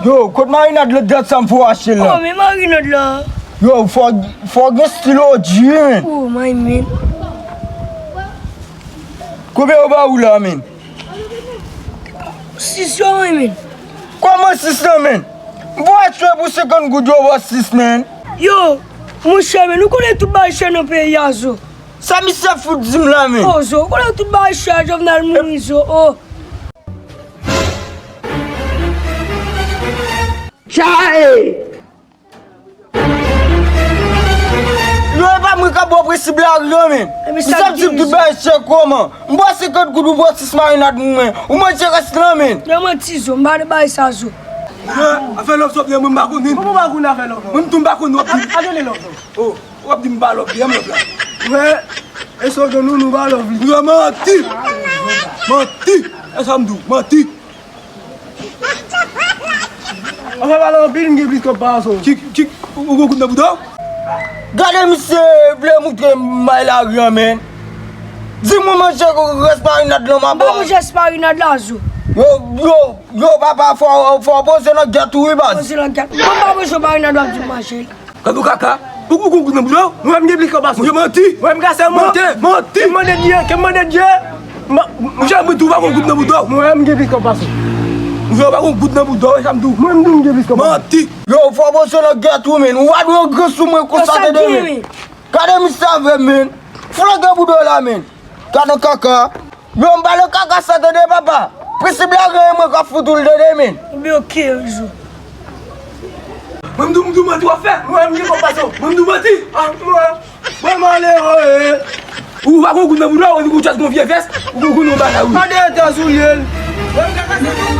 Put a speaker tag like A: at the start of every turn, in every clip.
A: Yo, kote marinade le det sam fwo ashe la.
B: Oh, mais marinade là.
A: Yo, fwo gen stilo di men.
B: Oh, my man.
A: Koube ou ba ou la men?
B: 6 yo, my man.
A: Koman 6 la men? Mbo atwe pou 50 goud yo ba 6 men?
B: Yo, mon cher, mais nous connaissons tout le cher dans le pays. Zo.
A: Sa mi se fout dim la men?
B: Oh, zo, nous connaissons tout le cher, je venais de mourir. Zo. Oh.
A: Chaye! Yo e pa mwen ka bo presi blag yo men.
B: mais
A: Si
B: ça
A: sa
B: dit,
A: tip tout ba che koman? Mbo 50 goud ou bo 6 marinade mwen. Ou mwen che rest la men?
B: Je menti, zo, je ne sais pas zo.
C: Afe lop sop ye mwen bakoun nin. Mwen bakoun afe lop. Mwen tou bakoun wap di. Adele lop. Oh, wap di mba lop di, yem lop la. Ouais, e so gen nou ba lop li. Mwen menti. Menti. E sa mdou, menti. Afe ba lop bi nge blis ko pa so. Chik, ou go koun na boudo?
A: Gade mse ble moutre may la gran men. Di mwen mwen che rest marinade la man
B: Ba
A: bo.
B: mwen jes marinade la zo.
A: Yo papa fò pose nan get ou i bas.
B: Pose lan kat. Mwen ba mwen jes marinade la di ma chen.
C: Kadou kaka? Ou go koun na boudo? Mwen nge blis ko pa so. Mwen menti. Mwen mga se menti. Menti. Mwen de diye, ke mwen de diye. Mwen jen mwen tou bakoun koun na boudo. Mwen nge blis ko pa so. Mwen bakoun koun na boudo, e sam tou. Mwen mdou nge blis ko pa so. Menti.
A: Yo fò pose nan get ou men. Ou adwe gresou mwen konsate de men. Kade mi save men. Fula ge boudo la men. Kade kaka. Yo mba le kaka sate de papa. Presi blage mwen ka foutoul de men.
B: Be ok zo.
C: Mwen mdou mati wafè. Mwen mge kompaso. Mwen mdou mati. Mwen male oe. Ou wakon koun na boudo, ou di kou chas kon fye fes. Ou koun nou bana ou. Kade ete sou yel. Mwen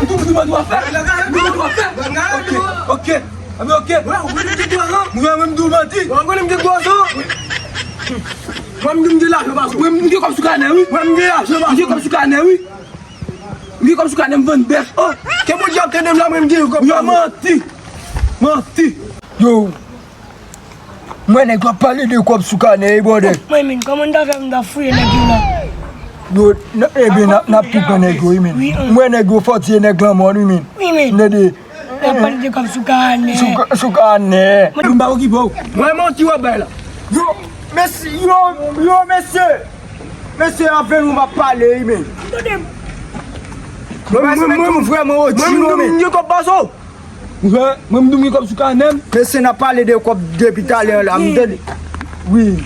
C: mdou mati wafè. Mwen mdou wafè. Ok. Ame ok. Mwen mdou mati. Mwen mge kwaso. Mwen mge la kwaso. Mwen mge kom soukane ou. Mwen mge la. Mge kom soukane ou. Mge kom soukane mwen bef. Oh. Ke mwen di apte dem la mwen mge kom. Mwen mati. Menti.
A: Yo. Mwen ek wap pale de kop soukane e bode.
B: Mwen men, koman da fè mwen da fouye nèk yo la.
A: Yo, ebe nap tupe nek yo imen. Mwen nek yo foti e nek lamon imen.
B: Oui men.
A: Nede.
B: Ya pale de kom soukane.
A: Soukane.
C: Mwen mba waki pou. Mwen menti wap bay la.
A: Yo, mese. Mese apen ou wap pale imen. Mwen vremen o dino men.
C: Mwen mdou kop baso. Mwen mdou mge kop soukanem.
A: Mese na pale de kop depitale la. Oui.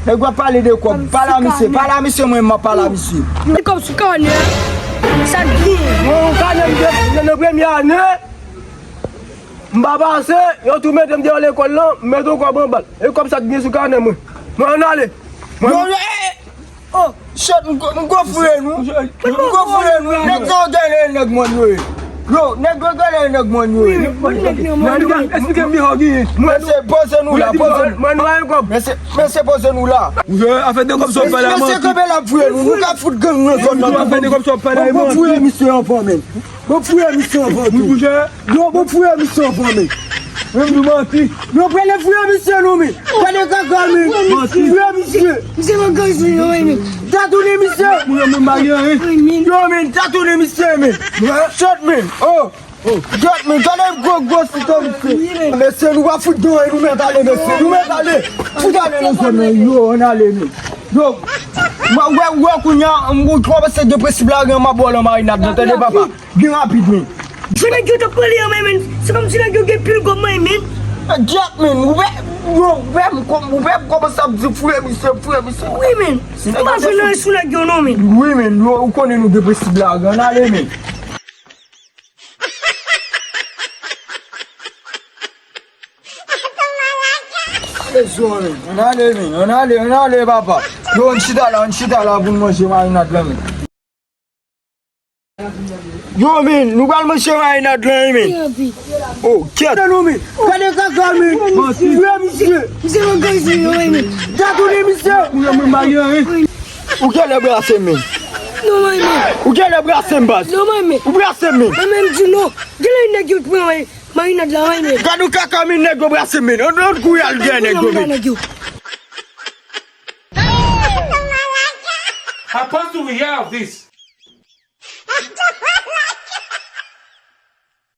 A: Nek wap pale de kop. Pala mise mwen ma pala mise.
B: De kom soukane. Sa di.
C: Mwen kanem de ne premye ane. Mba base, yo tou metem de yo l'ekol lan, meton kwa bon bal. E kom sa di soukanem mwen. Mwen ale.
A: Oh, shit, mwen go fure nou. Nek zo gane nek mwen yo. Yo, nek go gane nek mwen yo.
C: Esplike mbi hogi.
A: Mese pose nou la.
C: Mwen wane kop.
A: Mese pose nou la.
C: Afe de kop so pala
A: Mese kobe la fure nou. Nou ka foute gen nou son nan.
C: Afe de kop so pala
A: Bo fure misye anfan men. Bo fure misye anfan tou.
C: Mwen bouje.
A: Yo, bo fure misye anfan men.
C: Mwen mdou manti.
A: Yo prele fure misye nou men. Kade kaka men. Fure misye.
B: Mse mwen gaz yo men.
A: Tatoune misye.
C: Mwen bagye.
A: Yo men, tatoune misye men. Shot men. Oh. Gat men, kade go sito misye. Mese nou wa foute do e nou met ale mese. Nou met ale. Foute ale nou son men. Yo, on ale men. Yo. Mwen kounya, mwen kwa se depresi blage ma bol an marinade. Nante de papa. Bien rapide men.
B: Se nèk yo te pale yo men. Se kom si nèk yo gen pil kom men.
A: Jack men, mwen koman sa fure misye.
B: Oui men. Mwen se nan sou nèk yo non men.
A: Oui men, ou konen nou depresi blage. An ale men. On ale papa. Yo, on chita la pou manje marinade la men. Yo men, nou kal manje marinade la men. Oh, ket. Nou men, kade kaka men. Fure misye.
B: Mse mwen gaz yo men.
A: Tatoune misye.
C: Mwen bagye.
A: Ou ke le brase men.
B: Non men.
A: Ou ke le brase mbas.
B: Non men.
A: Ou brase men.
B: Mwen di no. Gele nèk yo te pale marinade la men.
A: Kade kaka men nek go brase men. On kou yal gen nek go men.
D: How supposed to we hear of this?